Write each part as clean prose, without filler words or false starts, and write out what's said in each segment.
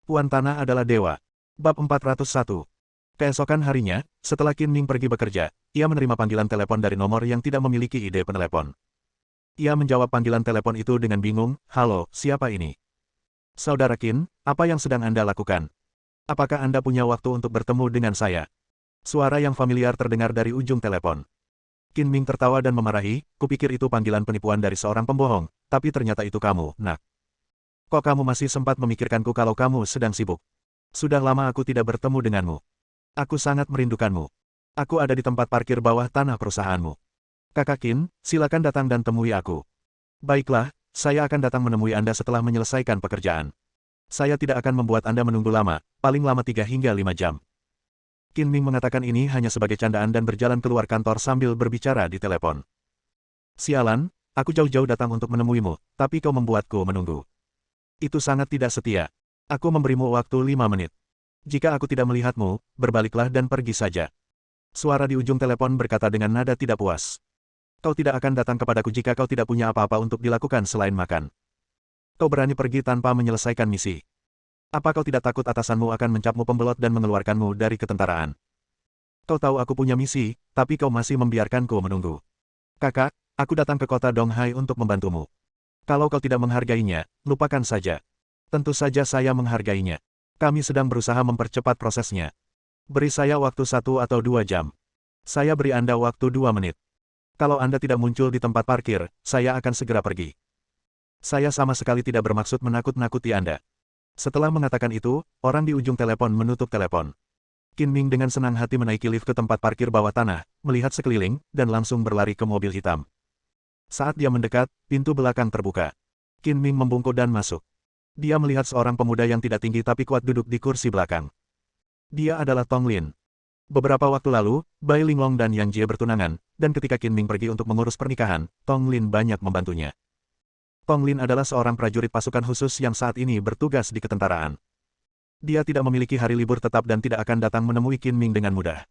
Puan Tanah adalah dewa. Bab 401. Keesokan harinya, setelah Qin Ming pergi bekerja, ia menerima panggilan telepon dari nomor yang tidak memiliki ide penelepon. Ia menjawab panggilan telepon itu dengan bingung, "Halo, siapa ini?" "Saudara Qin, apa yang sedang Anda lakukan? Apakah Anda punya waktu untuk bertemu dengan saya?" Suara yang familiar terdengar dari ujung telepon. Qin Ming tertawa dan memarahi, "Kupikir itu panggilan penipuan dari seorang pembohong, tapi ternyata itu kamu, nak. Kok kamu masih sempat memikirkanku kalau kamu sedang sibuk? Sudah lama aku tidak bertemu denganmu. Aku sangat merindukanmu. Aku ada di tempat parkir bawah tanah perusahaanmu. Kakak Qin, silakan datang dan temui aku." "Baiklah, saya akan datang menemui Anda setelah menyelesaikan pekerjaan. Saya tidak akan membuat Anda menunggu lama, paling lama 3 hingga 5 jam. Qin Ming mengatakan ini hanya sebagai candaan dan berjalan keluar kantor sambil berbicara di telepon. "Sialan, aku jauh-jauh datang untuk menemuimu, tapi kau membuatku menunggu. Itu sangat tidak setia. Aku memberimu waktu 5 menit. Jika aku tidak melihatmu, berbaliklah dan pergi saja." Suara di ujung telepon berkata dengan nada tidak puas. "Kau tidak akan datang kepadaku jika kau tidak punya apa-apa untuk dilakukan selain makan. Kau berani pergi tanpa menyelesaikan misi. Apa kau tidak takut atasanmu akan mencapmu pembelot dan mengeluarkanmu dari ketentaraan? Kau tahu aku punya misi, tapi kau masih membiarkanku menunggu. Kakak, aku datang ke kota Donghai untuk membantumu. Kalau kau tidak menghargainya, lupakan saja." "Tentu saja saya menghargainya. Kami sedang berusaha mempercepat prosesnya. Beri saya waktu 1 atau 2 jam. Saya beri Anda waktu 2 menit. Kalau Anda tidak muncul di tempat parkir, saya akan segera pergi. Saya sama sekali tidak bermaksud menakut-nakuti Anda." Setelah mengatakan itu, orang di ujung telepon menutup telepon. Qin Ming dengan senang hati menaiki lift ke tempat parkir bawah tanah, melihat sekeliling, dan langsung berlari ke mobil hitam. Saat dia mendekat, pintu belakang terbuka. Qin Ming membungkuk dan masuk. Dia melihat seorang pemuda yang tidak tinggi tapi kuat duduk di kursi belakang. Dia adalah Tong Lin. Beberapa waktu lalu, Bai Linglong dan Yang Jie bertunangan, dan ketika Qin Ming pergi untuk mengurus pernikahan, Tong Lin banyak membantunya. Tong Lin adalah seorang prajurit pasukan khusus yang saat ini bertugas di ketentaraan. Dia tidak memiliki hari libur tetap dan tidak akan datang menemui Qin Ming dengan mudah.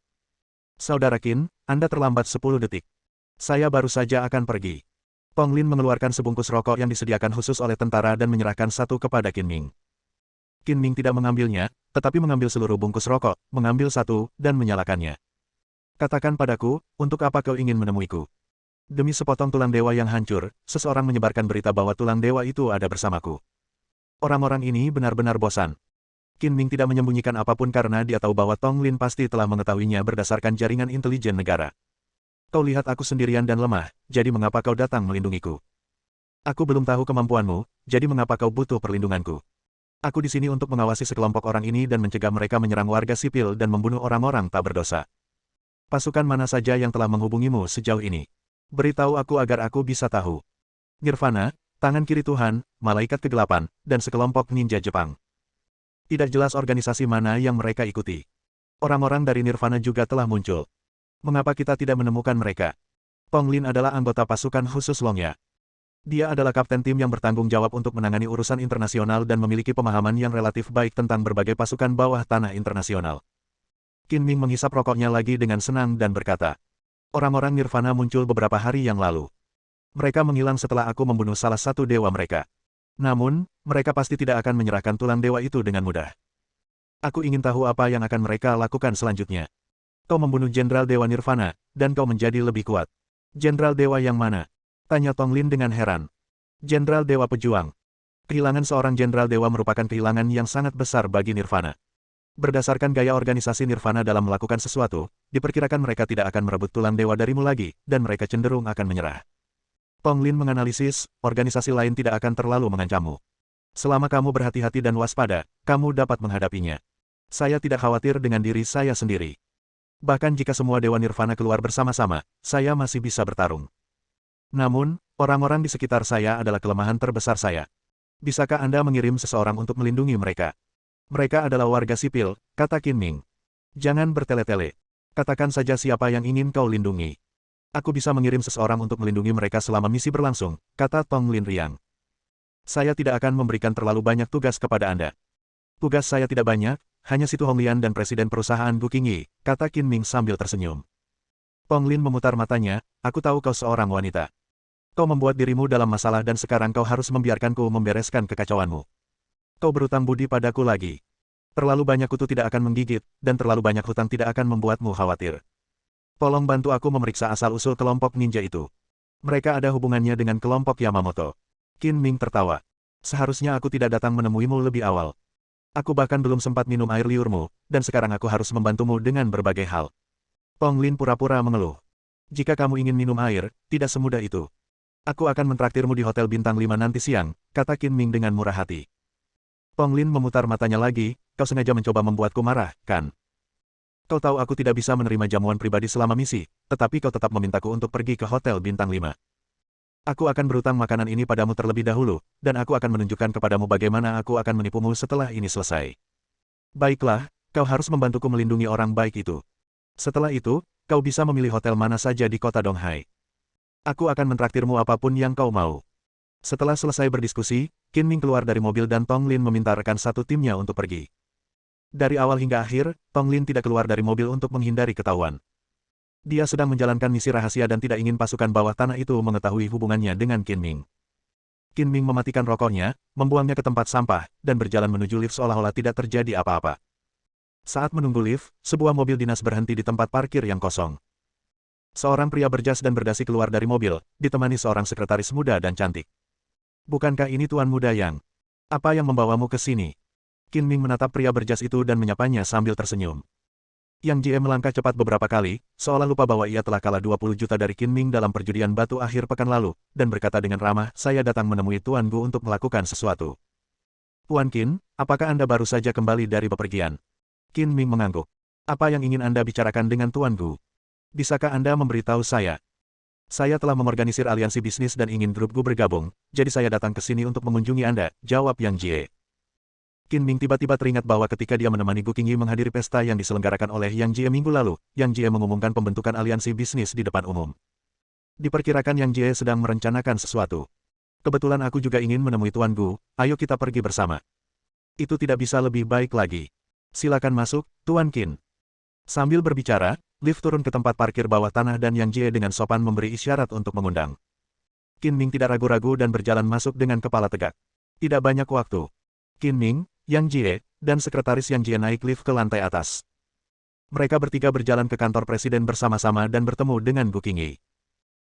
"Saudara Qin, Anda terlambat 10 detik. Saya baru saja akan pergi." Tong Lin mengeluarkan sebungkus rokok yang disediakan khusus oleh tentara dan menyerahkan satu kepada Qin Ming. Qin Ming tidak mengambilnya, tetapi mengambil seluruh bungkus rokok, mengambil satu, dan menyalakannya. "Katakan padaku, untuk apa kau ingin menemuiku?" "Demi sepotong tulang dewa yang hancur, seseorang menyebarkan berita bahwa tulang dewa itu ada bersamaku. Orang-orang ini benar-benar bosan." Qin Ming tidak menyembunyikan apapun karena dia tahu bahwa Tong Lin pasti telah mengetahuinya berdasarkan jaringan intelijen negara. "Kau lihat aku sendirian dan lemah, jadi mengapa kau datang melindungiku? Aku belum tahu kemampuanmu, jadi mengapa kau butuh perlindunganku? Aku di sini untuk mengawasi sekelompok orang ini dan mencegah mereka menyerang warga sipil dan membunuh orang-orang tak berdosa. Pasukan mana saja yang telah menghubungimu sejauh ini? Beritahu aku agar aku bisa tahu." "Nirvana, tangan kiri Tuhan, malaikat kegelapan, dan sekelompok ninja Jepang. Tidak jelas organisasi mana yang mereka ikuti. Orang-orang dari Nirvana juga telah muncul. Mengapa kita tidak menemukan mereka?" Tong Lin adalah anggota pasukan khusus Longya. Dia adalah kapten tim yang bertanggung jawab untuk menangani urusan internasional dan memiliki pemahaman yang relatif baik tentang berbagai pasukan bawah tanah internasional. Qin Ming menghisap rokoknya lagi dengan senang dan berkata, "Orang-orang Nirvana muncul beberapa hari yang lalu. Mereka menghilang setelah aku membunuh salah satu dewa mereka. Namun, mereka pasti tidak akan menyerahkan tulang dewa itu dengan mudah. Aku ingin tahu apa yang akan mereka lakukan selanjutnya. Kau membunuh Jenderal Dewa Nirvana, dan kau menjadi lebih kuat. Jenderal Dewa yang mana?" tanya Tong Lin dengan heran. "Jenderal Dewa Pejuang. Kehilangan seorang Jenderal Dewa merupakan kehilangan yang sangat besar bagi Nirvana. Berdasarkan gaya organisasi Nirvana dalam melakukan sesuatu, diperkirakan mereka tidak akan merebut tulang dewa darimu lagi, dan mereka cenderung akan menyerah. Tong Lin menganalisis, organisasi lain tidak akan terlalu mengancammu. Selama kamu berhati-hati dan waspada, kamu dapat menghadapinya. Saya tidak khawatir dengan diri saya sendiri. Bahkan jika semua Dewa Nirvana keluar bersama-sama, saya masih bisa bertarung. Namun, orang-orang di sekitar saya adalah kelemahan terbesar saya. Bisakah Anda mengirim seseorang untuk melindungi mereka?" "Mereka adalah warga sipil," kata Qin Ming. "Jangan bertele-tele. Katakan saja siapa yang ingin kau lindungi. Aku bisa mengirim seseorang untuk melindungi mereka selama misi berlangsung," kata Tong Lin riang. "Saya tidak akan memberikan terlalu banyak tugas kepada Anda." "Tugas saya tidak banyak, hanya Situ Honglian dan presiden perusahaan Gu Qingyi," kata Qin Ming sambil tersenyum. Tong Lin memutar matanya, "Aku tahu kau seorang wanita. Kau membuat dirimu dalam masalah dan sekarang kau harus membiarkanku membereskan kekacauanmu. Kau berutang budi padaku lagi. Terlalu banyak kutu tidak akan menggigit, dan terlalu banyak hutang tidak akan membuatmu khawatir. Tolong bantu aku memeriksa asal-usul kelompok ninja itu. Mereka ada hubungannya dengan kelompok Yamamoto. Qin Ming tertawa. Seharusnya aku tidak datang menemuimu lebih awal. Aku bahkan belum sempat minum air liurmu, dan sekarang aku harus membantumu dengan berbagai hal. Tong Lin pura-pura mengeluh. Jika kamu ingin minum air, tidak semudah itu. Aku akan mentraktirmu di Hotel Bintang 5 nanti siang, kata Qin Ming dengan murah hati. Tong Lin memutar matanya lagi, kau sengaja mencoba membuatku marah, kan? Kau tahu aku tidak bisa menerima jamuan pribadi selama misi, tetapi kau tetap memintaku untuk pergi ke Hotel Bintang 5. Aku akan berutang makanan ini padamu terlebih dahulu, dan aku akan menunjukkan kepadamu bagaimana aku akan menipumu setelah ini selesai. Baiklah, kau harus membantuku melindungi orang baik itu. Setelah itu, kau bisa memilih hotel mana saja di kota Donghai. Aku akan mentraktirmu apapun yang kau mau. Setelah selesai berdiskusi, Qin Ming keluar dari mobil dan Tong Lin meminta rekan satu timnya untuk pergi. Dari awal hingga akhir, Tong Lin tidak keluar dari mobil untuk menghindari ketahuan. Dia sedang menjalankan misi rahasia dan tidak ingin pasukan bawah tanah itu mengetahui hubungannya dengan Qin Ming. Qin Ming mematikan rokoknya, membuangnya ke tempat sampah, dan berjalan menuju lift seolah-olah tidak terjadi apa-apa. Saat menunggu lift, sebuah mobil dinas berhenti di tempat parkir yang kosong. Seorang pria berjas dan berdasi keluar dari mobil, ditemani seorang sekretaris muda dan cantik. Bukankah ini Tuan Muda Yang? Apa yang membawamu ke sini? Qin Ming menatap pria berjas itu dan menyapanya sambil tersenyum. Yang Jie melangkah cepat beberapa kali, seolah lupa bahwa ia telah kalah 20 juta dari Qin Ming dalam perjudian batu akhir pekan lalu, dan berkata dengan ramah, saya datang menemui Tuan Gu untuk melakukan sesuatu. Tuan Qin, apakah Anda baru saja kembali dari bepergian? Qin Ming mengangguk. Apa yang ingin Anda bicarakan dengan Tuan Gu? Bisakah Anda memberitahu saya? Saya telah memorganisir aliansi bisnis dan ingin grup Gu bergabung, jadi saya datang ke sini untuk mengunjungi Anda, jawab Yang Jie. Qin Ming tiba-tiba teringat bahwa ketika dia menemani Gu Qingyi menghadiri pesta yang diselenggarakan oleh Yang Jie minggu lalu, Yang Jie mengumumkan pembentukan aliansi bisnis di depan umum. Diperkirakan Yang Jie sedang merencanakan sesuatu. Kebetulan aku juga ingin menemui Tuan Gu, ayo kita pergi bersama. Itu tidak bisa lebih baik lagi. Silakan masuk, Tuan Qin. Sambil berbicara, lift turun ke tempat parkir bawah tanah dan Yang Jie dengan sopan memberi isyarat untuk mengundang. Qin Ming tidak ragu-ragu dan berjalan masuk dengan kepala tegak. Tidak banyak waktu. Qin Ming, Yang Jie, dan sekretaris Yang Jie naik lift ke lantai atas. Mereka bertiga berjalan ke kantor presiden bersama-sama dan bertemu dengan Gu Qingyi.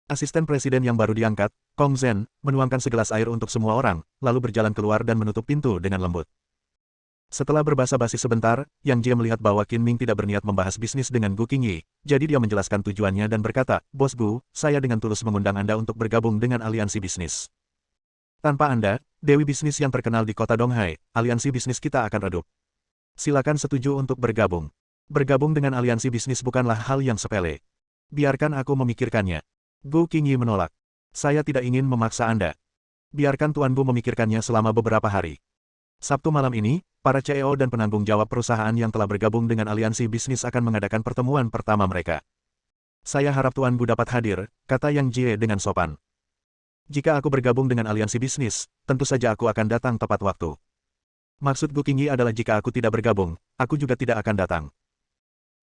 Asisten presiden yang baru diangkat, Kong Zhen, menuangkan segelas air untuk semua orang, lalu berjalan keluar dan menutup pintu dengan lembut. Setelah berbasa-basi sebentar, Yang Jie melihat bahwa Qin Ming tidak berniat membahas bisnis dengan Gu Qingyi, jadi dia menjelaskan tujuannya dan berkata, Bos Gu, saya dengan tulus mengundang Anda untuk bergabung dengan aliansi bisnis. Tanpa Anda, Dewi bisnis yang terkenal di kota Donghai, aliansi bisnis kita akan redup. Silakan setuju untuk bergabung. Bergabung dengan aliansi bisnis bukanlah hal yang sepele. Biarkan aku memikirkannya. Gu Qingyi menolak. Saya tidak ingin memaksa Anda. Biarkan Tuan Gu memikirkannya selama beberapa hari. Sabtu malam ini, para CEO dan penanggung jawab perusahaan yang telah bergabung dengan aliansi bisnis akan mengadakan pertemuan pertama mereka. Saya harap Tuan Gu dapat hadir, kata Yang Jie dengan sopan. Jika aku bergabung dengan aliansi bisnis, tentu saja aku akan datang tepat waktu. Maksud Gu Qingyi adalah jika aku tidak bergabung, aku juga tidak akan datang.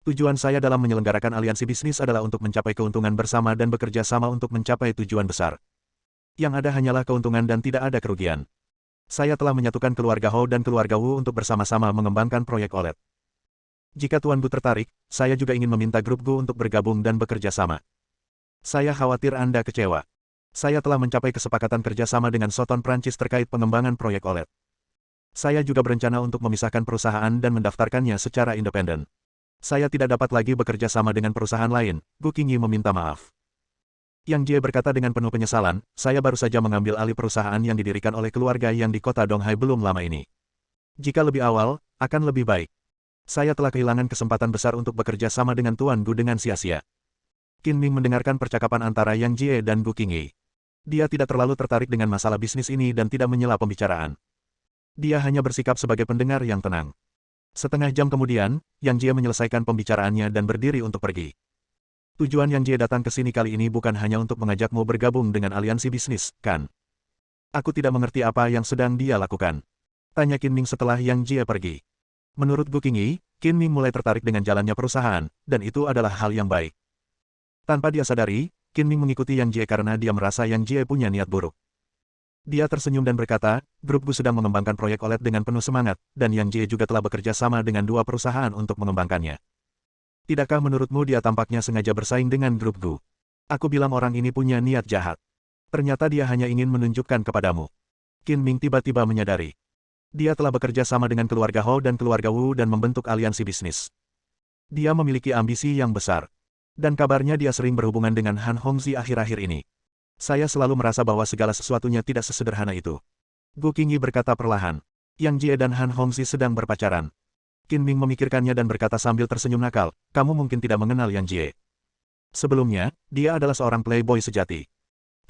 Tujuan saya dalam menyelenggarakan aliansi bisnis adalah untuk mencapai keuntungan bersama dan bekerja sama untuk mencapai tujuan besar. Yang ada hanyalah keuntungan dan tidak ada kerugian. Saya telah menyatukan keluarga Hou dan keluarga Wu untuk bersama-sama mengembangkan proyek OLED. Jika Tuan Gu tertarik, saya juga ingin meminta grup Gu untuk bergabung dan bekerja sama. Saya khawatir Anda kecewa. Saya telah mencapai kesepakatan kerjasama dengan Soton Prancis terkait pengembangan proyek OLED. Saya juga berencana untuk memisahkan perusahaan dan mendaftarkannya secara independen. Saya tidak dapat lagi bekerja sama dengan perusahaan lain, Gu Qingyi meminta maaf. Yang Jie berkata dengan penuh penyesalan, saya baru saja mengambil alih perusahaan yang didirikan oleh keluarga yang di kota Donghai belum lama ini. Jika lebih awal, akan lebih baik. Saya telah kehilangan kesempatan besar untuk bekerja sama dengan Tuan Gu dengan sia-sia. Qin Ming mendengarkan percakapan antara Yang Jie dan Gu Qingyi. Dia tidak terlalu tertarik dengan masalah bisnis ini dan tidak menyela pembicaraan. Dia hanya bersikap sebagai pendengar yang tenang. Setengah jam kemudian, Yang Jie menyelesaikan pembicaraannya dan berdiri untuk pergi. Tujuan Yang Jie datang ke sini kali ini bukan hanya untuk mengajakmu bergabung dengan aliansi bisnis, kan? Aku tidak mengerti apa yang sedang dia lakukan. Tanya Qin Ming setelah Yang Jie pergi. Menurut Gu Qingyi, Qin Ming mulai tertarik dengan jalannya perusahaan, dan itu adalah hal yang baik. Tanpa dia sadari, Qin Ming mengikuti Yang Jie karena dia merasa Yang Jie punya niat buruk. Dia tersenyum dan berkata, grup Gu sedang mengembangkan proyek OLED dengan penuh semangat, dan Yang Jie juga telah bekerja sama dengan dua perusahaan untuk mengembangkannya. Tidakkah menurutmu dia tampaknya sengaja bersaing dengan grup Gu? Aku bilang orang ini punya niat jahat. Ternyata dia hanya ingin menunjukkan kepadamu. Qin Ming tiba-tiba menyadari. Dia telah bekerja sama dengan keluarga Hou dan keluarga Wu dan membentuk aliansi bisnis. Dia memiliki ambisi yang besar. Dan kabarnya dia sering berhubungan dengan Han Hongzhi akhir-akhir ini. Saya selalu merasa bahwa segala sesuatunya tidak sesederhana itu. Gu Qingyi berkata perlahan. Yang Jie dan Han Hongzhi sedang berpacaran. Qin Ming memikirkannya dan berkata sambil tersenyum nakal, kamu mungkin tidak mengenal Yang Jie. Sebelumnya, dia adalah seorang playboy sejati.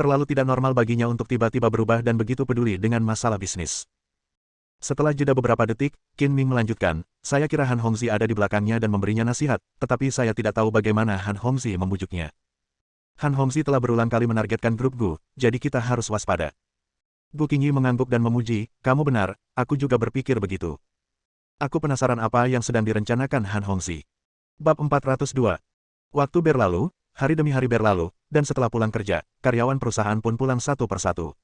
Terlalu tidak normal baginya untuk tiba-tiba berubah dan begitu peduli dengan masalah bisnis. Setelah jeda beberapa detik, Qin Ming melanjutkan, saya kira Han Hongzhi ada di belakangnya dan memberinya nasihat, tetapi saya tidak tahu bagaimana Han Hongzhi membujuknya. Han Hongzhi telah berulang kali menargetkan grup Gu, jadi kita harus waspada. Gu Qingyi mengangguk dan memuji, kamu benar, aku juga berpikir begitu. Aku penasaran apa yang sedang direncanakan Han Hongzhi. Bab 402. Waktu berlalu, hari demi hari berlalu, dan setelah pulang kerja, karyawan perusahaan pun pulang satu persatu.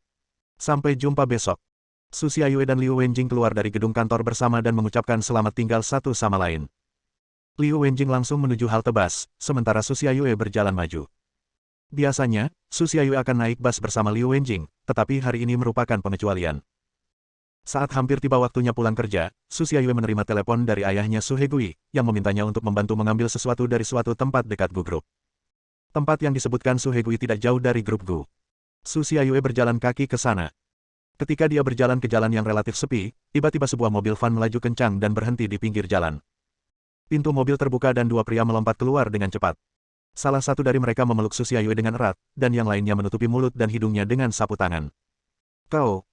Sampai jumpa besok. Su Xiaoyue dan Liu Wenjing keluar dari gedung kantor bersama dan mengucapkan selamat tinggal satu sama lain. Liu Wenjing langsung menuju halte bus, sementara Su Xiaoyue berjalan maju. Biasanya, Su Xiaoyue akan naik bus bersama Liu Wenjing, tetapi hari ini merupakan pengecualian. Saat hampir tiba waktunya pulang kerja, Su Xiaoyue menerima telepon dari ayahnya Su Hegui, yang memintanya untuk membantu mengambil sesuatu dari suatu tempat dekat Gu Group. Tempat yang disebutkan Su Hegui tidak jauh dari grup Gu. Su Xiaoyue berjalan kaki ke sana. Ketika dia berjalan ke jalan yang relatif sepi, tiba-tiba sebuah mobil van melaju kencang dan berhenti di pinggir jalan. Pintu mobil terbuka dan dua pria melompat keluar dengan cepat. Salah satu dari mereka memeluk Su Xiaoyue dengan erat, dan yang lainnya menutupi mulut dan hidungnya dengan sapu tangan. Kau,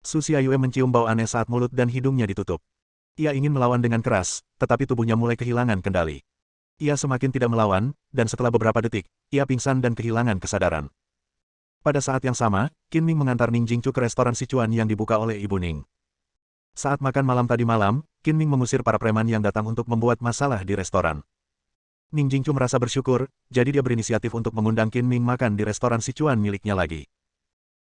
Su Xiaoyue mencium bau aneh saat mulut dan hidungnya ditutup. Ia ingin melawan dengan keras, tetapi tubuhnya mulai kehilangan kendali. Ia semakin tidak melawan, dan setelah beberapa detik, ia pingsan dan kehilangan kesadaran. Pada saat yang sama, Qin Ming mengantar Ning Jingchu ke restoran Sichuan yang dibuka oleh Ibu Ning. Saat makan malam tadi malam, Qin Ming mengusir para preman yang datang untuk membuat masalah di restoran. Ning Jingchu merasa bersyukur, jadi dia berinisiatif untuk mengundang Qin Ming makan di restoran Sichuan miliknya lagi.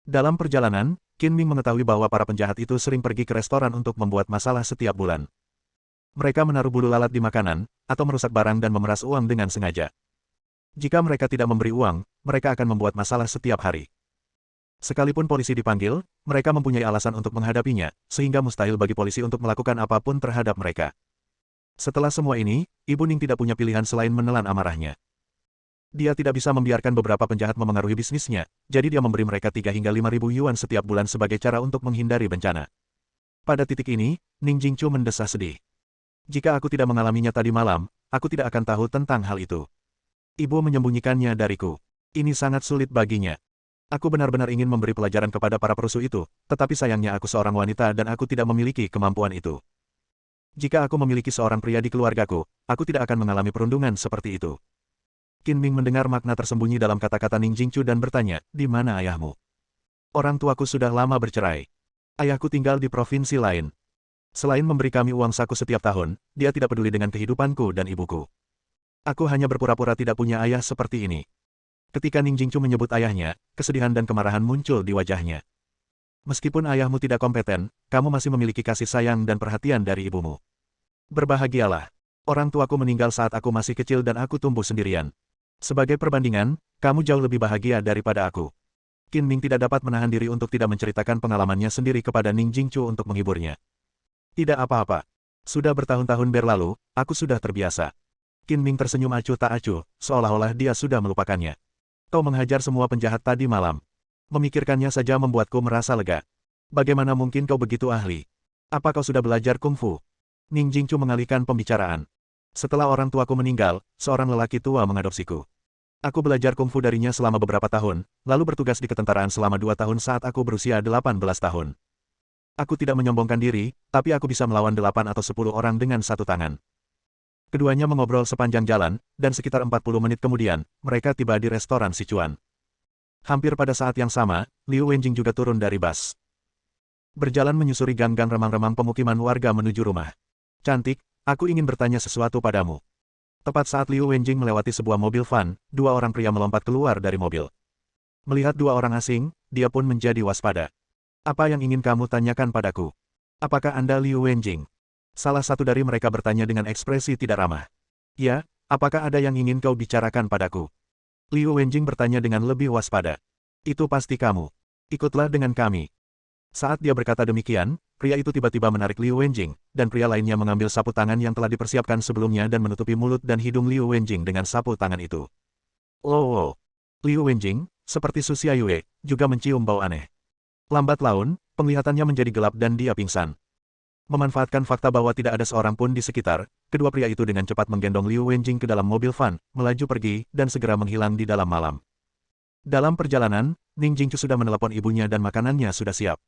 Dalam perjalanan, Qin Ming mengetahui bahwa para penjahat itu sering pergi ke restoran untuk membuat masalah setiap bulan. Mereka menaruh bulu lalat di makanan, atau merusak barang dan memeras uang dengan sengaja. Jika mereka tidak memberi uang, mereka akan membuat masalah setiap hari. Sekalipun polisi dipanggil, mereka mempunyai alasan untuk menghadapinya, sehingga mustahil bagi polisi untuk melakukan apapun terhadap mereka. Setelah semua ini, Ibu Ning tidak punya pilihan selain menelan amarahnya. Dia tidak bisa membiarkan beberapa penjahat memengaruhi bisnisnya, jadi dia memberi mereka 3 hingga 5.000 yuan setiap bulan sebagai cara untuk menghindari bencana. Pada titik ini, Ning Jingchu mendesah sedih. Jika aku tidak mengalaminya tadi malam, aku tidak akan tahu tentang hal itu. Ibu menyembunyikannya dariku. Ini sangat sulit baginya. Aku benar-benar ingin memberi pelajaran kepada para perusuh itu, tetapi sayangnya aku seorang wanita dan aku tidak memiliki kemampuan itu. Jika aku memiliki seorang pria di keluargaku, aku tidak akan mengalami perundungan seperti itu. Qin Ming mendengar makna tersembunyi dalam kata-kata Ning Jingchu dan bertanya, di mana ayahmu? Orang tuaku sudah lama bercerai. Ayahku tinggal di provinsi lain. Selain memberi kami uang saku setiap tahun, dia tidak peduli dengan kehidupanku dan ibuku. Aku hanya berpura-pura tidak punya ayah seperti ini. Ketika Ning Jingchu menyebut ayahnya, kesedihan dan kemarahan muncul di wajahnya. Meskipun ayahmu tidak kompeten, kamu masih memiliki kasih sayang dan perhatian dari ibumu. Berbahagialah. Orang tuaku meninggal saat aku masih kecil dan aku tumbuh sendirian. Sebagai perbandingan, kamu jauh lebih bahagia daripada aku. Qin Ming tidak dapat menahan diri untuk tidak menceritakan pengalamannya sendiri kepada Ning Jingchu untuk menghiburnya. Tidak apa-apa. Sudah bertahun-tahun berlalu, aku sudah terbiasa. Qin Ming tersenyum acuh tak acuh, seolah-olah dia sudah melupakannya. Kau menghajar semua penjahat tadi malam. Memikirkannya saja membuatku merasa lega. Bagaimana mungkin kau begitu ahli? Apa kau sudah belajar kungfu? Ning Jingchu mengalihkan pembicaraan. Setelah orang tuaku meninggal, seorang lelaki tua mengadopsiku. Aku belajar kungfu darinya selama beberapa tahun, lalu bertugas di ketentaraan selama 2 tahun saat aku berusia 18 tahun. Aku tidak menyombongkan diri, tapi aku bisa melawan 8 atau 10 orang dengan satu tangan. Keduanya mengobrol sepanjang jalan, dan sekitar 40 menit kemudian, mereka tiba di restoran Sichuan. Hampir pada saat yang sama, Liu Wenjing juga turun dari bus. Berjalan menyusuri gang-gang remang-remang pemukiman warga menuju rumah. Cantik, aku ingin bertanya sesuatu padamu. Tepat saat Liu Wenjing melewati sebuah mobil van, 2 orang pria melompat keluar dari mobil. Melihat 2 orang asing, dia pun menjadi waspada. Apa yang ingin kamu tanyakan padaku? Apakah Anda Liu Wenjing? Salah satu dari mereka bertanya dengan ekspresi tidak ramah. Ya, apakah ada yang ingin kau bicarakan padaku? Liu Wenjing bertanya dengan lebih waspada. Itu pasti kamu. Ikutlah dengan kami. Saat dia berkata demikian, pria itu tiba-tiba menarik Liu Wenjing, dan pria lainnya mengambil sapu tangan yang telah dipersiapkan sebelumnya dan menutupi mulut dan hidung Liu Wenjing dengan sapu tangan itu. Oh! Liu Wenjing, seperti Su Xiaoyue, juga mencium bau aneh. Lambat laun, penglihatannya menjadi gelap dan dia pingsan. Memanfaatkan fakta bahwa tidak ada seorang pun di sekitar, kedua pria itu dengan cepat menggendong Liu Wenjing ke dalam mobil van, melaju pergi, dan segera menghilang di dalam malam. Dalam perjalanan, Ning Jingchu sudah menelepon ibunya dan makanannya sudah siap.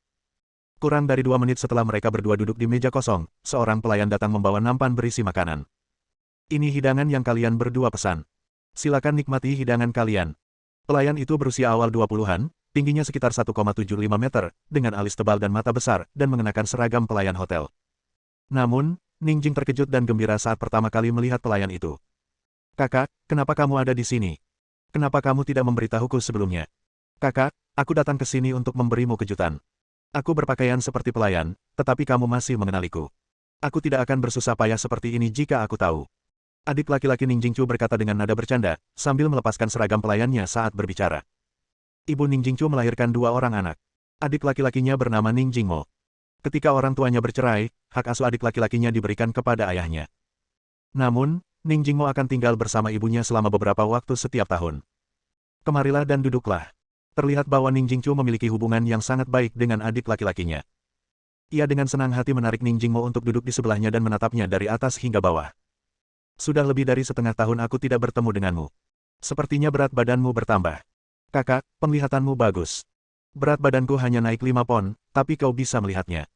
Kurang dari 2 menit setelah mereka berdua duduk di meja kosong, seorang pelayan datang membawa nampan berisi makanan. Ini hidangan yang kalian berdua pesan. Silakan nikmati hidangan kalian. Pelayan itu berusia awal 20-an, tingginya sekitar 1,75 meter, dengan alis tebal dan mata besar, dan mengenakan seragam pelayan hotel. Namun, Ning Jing terkejut dan gembira saat pertama kali melihat pelayan itu. Kakak, kenapa kamu ada di sini? Kenapa kamu tidak memberitahuku sebelumnya? Kakak, aku datang ke sini untuk memberimu kejutan. Aku berpakaian seperti pelayan, tetapi kamu masih mengenaliku. Aku tidak akan bersusah payah seperti ini jika aku tahu. Adik laki-laki Ning Jingchu berkata dengan nada bercanda, sambil melepaskan seragam pelayannya saat berbicara. Ibu Ning Jingchu melahirkan 2 orang anak. Adik laki-lakinya bernama Ning Jingmo. Ketika orang tuanya bercerai, hak asuh adik laki-lakinya diberikan kepada ayahnya. Namun, Ning Jingmo akan tinggal bersama ibunya selama beberapa waktu setiap tahun. Kemarilah dan duduklah. Terlihat bahwa Ning Jingchu memiliki hubungan yang sangat baik dengan adik laki-lakinya. Ia dengan senang hati menarik Ning Jingmo untuk duduk di sebelahnya dan menatapnya dari atas hingga bawah. Sudah lebih dari setengah tahun aku tidak bertemu denganmu. Sepertinya berat badanmu bertambah. Kakak, penglihatanmu bagus. Berat badanku hanya naik 5 pon, tapi kau bisa melihatnya.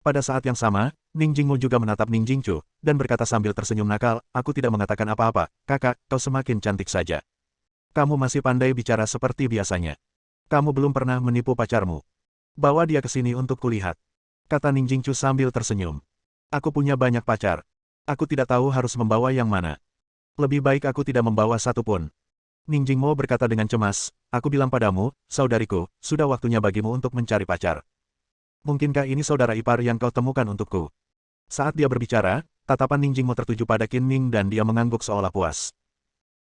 Pada saat yang sama, Ning Jingmo juga menatap Ning Jingchu, dan berkata sambil tersenyum nakal, aku tidak mengatakan apa-apa, kakak, kau semakin cantik saja. Kamu masih pandai bicara seperti biasanya. Kamu belum pernah menipu pacarmu. Bawa dia ke sini untuk kulihat. Kata Ning Jingchu sambil tersenyum. Aku punya banyak pacar. Aku tidak tahu harus membawa yang mana. Lebih baik aku tidak membawa satu pun. Ning Jingmo berkata dengan cemas, aku bilang padamu, saudariku, sudah waktunya bagimu untuk mencari pacar. Mungkinkah ini saudara ipar yang kau temukan untukku? Saat dia berbicara, tatapan Ning Jingmo tertuju pada Qin Ming dan dia mengangguk seolah puas.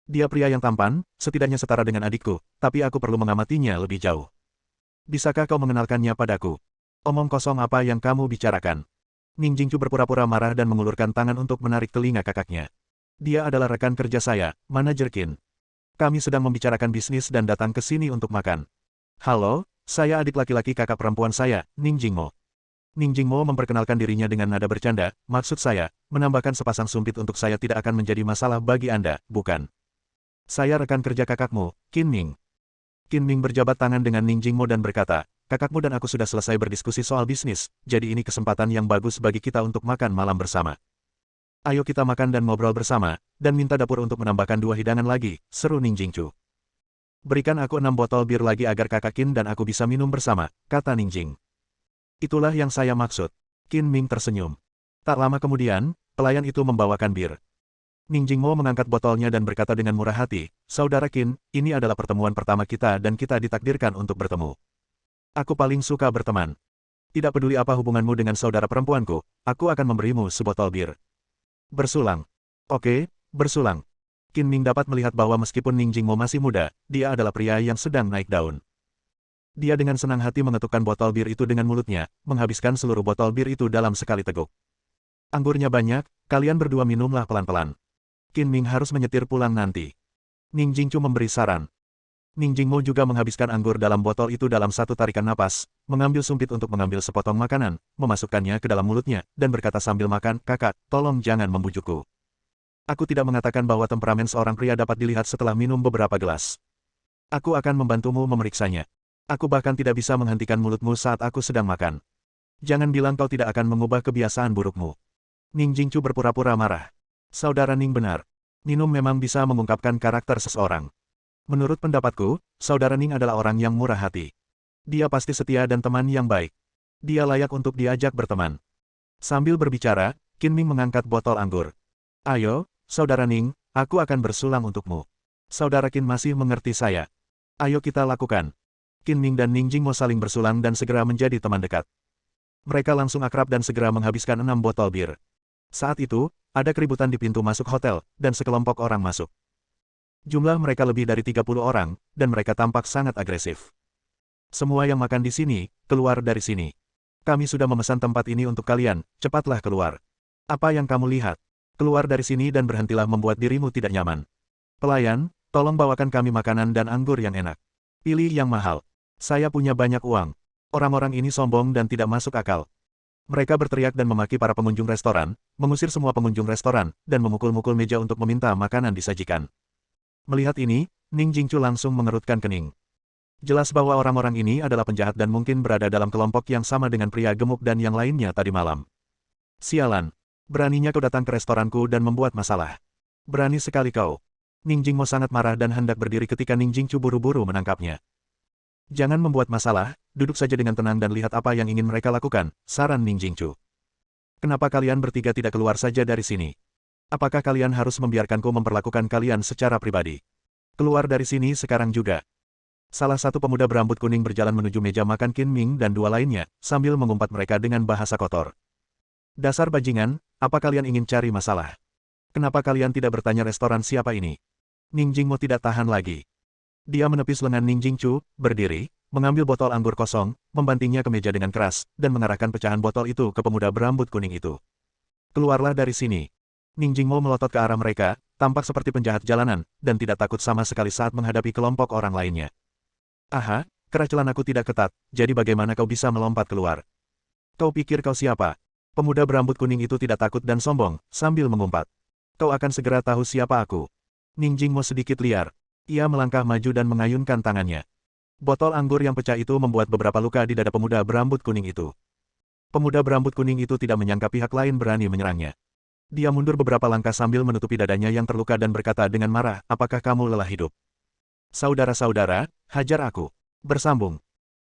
Dia pria yang tampan, setidaknya setara dengan adikku, tapi aku perlu mengamatinya lebih jauh. Bisakah kau mengenalkannya padaku? Omong kosong apa yang kamu bicarakan? Ning Jingchu berpura-pura marah dan mengulurkan tangan untuk menarik telinga kakaknya. Dia adalah rekan kerja saya, manajer Qin. Kami sedang membicarakan bisnis dan datang ke sini untuk makan. Halo, saya adik laki-laki kakak perempuan saya, Ning Jingmo. Ning Jingmo memperkenalkan dirinya dengan nada bercanda, maksud saya, menambahkan sepasang sumpit untuk saya tidak akan menjadi masalah bagi Anda, bukan? Saya rekan kerja kakakmu, Qin Ming. Qin Ming berjabat tangan dengan Ning Jingmo dan berkata, kakakmu dan aku sudah selesai berdiskusi soal bisnis, jadi ini kesempatan yang bagus bagi kita untuk makan malam bersama. Ayo kita makan dan ngobrol bersama, dan minta dapur untuk menambahkan 2 hidangan lagi, seru Ning Jingchu. Berikan aku 6 botol bir lagi agar kakak Qin dan aku bisa minum bersama, kata Ning Jing. Itulah yang saya maksud. Qin Ming tersenyum. Tak lama kemudian, pelayan itu membawakan bir. Ning Jingmo mengangkat botolnya dan berkata dengan murah hati, saudara Qin, ini adalah pertemuan pertama kita dan kita ditakdirkan untuk bertemu. Aku paling suka berteman. Tidak peduli apa hubunganmu dengan saudara perempuanku, aku akan memberimu sebotol bir. Bersulang. Oke, bersulang. Qin Ming dapat melihat bahwa meskipun Ning Jingmo masih muda, dia adalah pria yang sedang naik daun. Dia dengan senang hati mengetukkan botol bir itu dengan mulutnya, menghabiskan seluruh botol bir itu dalam sekali teguk. Anggurnya banyak, kalian berdua minumlah pelan-pelan. Qin Ming harus menyetir pulang nanti. Ning Jingchu memberi saran. Ning Jingmo juga menghabiskan anggur dalam botol itu dalam satu tarikan napas, mengambil sumpit untuk mengambil sepotong makanan, memasukkannya ke dalam mulutnya, dan berkata sambil makan, kakak, tolong jangan membujukku. Aku tidak mengatakan bahwa temperamen seorang pria dapat dilihat setelah minum beberapa gelas. Aku akan membantumu memeriksanya. Aku bahkan tidak bisa menghentikan mulutmu saat aku sedang makan. Jangan bilang kau tidak akan mengubah kebiasaan burukmu. Ning Jingchu berpura-pura marah. Saudara Ning benar. Minum memang bisa mengungkapkan karakter seseorang. Menurut pendapatku, saudara Ning adalah orang yang murah hati. Dia pasti setia dan teman yang baik. Dia layak untuk diajak berteman. Sambil berbicara, Qin Ming mengangkat botol anggur. Ayo, saudara Ning, aku akan bersulang untukmu. Saudara Qin masih mengerti saya. Ayo kita lakukan. Qin Ming dan Ning Jingmo saling bersulang dan segera menjadi teman dekat. Mereka langsung akrab dan segera menghabiskan 6 botol bir. Saat itu, ada keributan di pintu masuk hotel, dan sekelompok orang masuk. Jumlah mereka lebih dari 30 orang, dan mereka tampak sangat agresif. Semua yang makan di sini, keluar dari sini. Kami sudah memesan tempat ini untuk kalian, cepatlah keluar. Apa yang kamu lihat? Keluar dari sini dan berhentilah membuat dirimu tidak nyaman. Pelayan, tolong bawakan kami makanan dan anggur yang enak. Pilih yang mahal. Saya punya banyak uang. Orang-orang ini sombong dan tidak masuk akal. Mereka berteriak dan memaki para pengunjung restoran, mengusir semua pengunjung restoran, dan memukul-mukul meja untuk meminta makanan disajikan. Melihat ini, Ning Jingchu langsung mengerutkan kening. Jelas bahwa orang-orang ini adalah penjahat dan mungkin berada dalam kelompok yang sama dengan pria gemuk dan yang lainnya tadi malam. Sialan. Beraninya kau datang ke restoranku dan membuat masalah. Berani sekali kau. Ning Jingmo sangat marah dan hendak berdiri ketika Ning Jingchu buru-buru menangkapnya. Jangan membuat masalah, duduk saja dengan tenang dan lihat apa yang ingin mereka lakukan, saran Ning Jingchu. Kenapa kalian bertiga tidak keluar saja dari sini? Apakah kalian harus membiarkanku memperlakukan kalian secara pribadi? Keluar dari sini sekarang juga. Salah satu pemuda berambut kuning berjalan menuju meja makan Qin Ming dan dua lainnya, sambil mengumpat mereka dengan bahasa kotor. Dasar bajingan, apa kalian ingin cari masalah? Kenapa kalian tidak bertanya restoran siapa ini? Ning Jingmo tidak tahan lagi. Dia menepis lengan Ning Jingchu, berdiri, mengambil botol anggur kosong, membantingnya ke meja dengan keras, dan mengarahkan pecahan botol itu ke pemuda berambut kuning itu. Keluarlah dari sini. Ning Jingmo melotot ke arah mereka, tampak seperti penjahat jalanan, dan tidak takut sama sekali saat menghadapi kelompok orang lainnya. Aha, keraculan aku tidak ketat, jadi bagaimana kau bisa melompat keluar? Kau pikir kau siapa? Pemuda berambut kuning itu tidak takut dan sombong, sambil mengumpat. Kau akan segera tahu siapa aku. Ning Jingmo sedikit liar. Ia melangkah maju dan mengayunkan tangannya. Botol anggur yang pecah itu membuat beberapa luka di dada pemuda berambut kuning itu. Pemuda berambut kuning itu tidak menyangka pihak lain berani menyerangnya. Dia mundur beberapa langkah sambil menutupi dadanya yang terluka dan berkata dengan marah, apakah kamu lelah hidup? Saudara-saudara, hajar aku. Bersambung.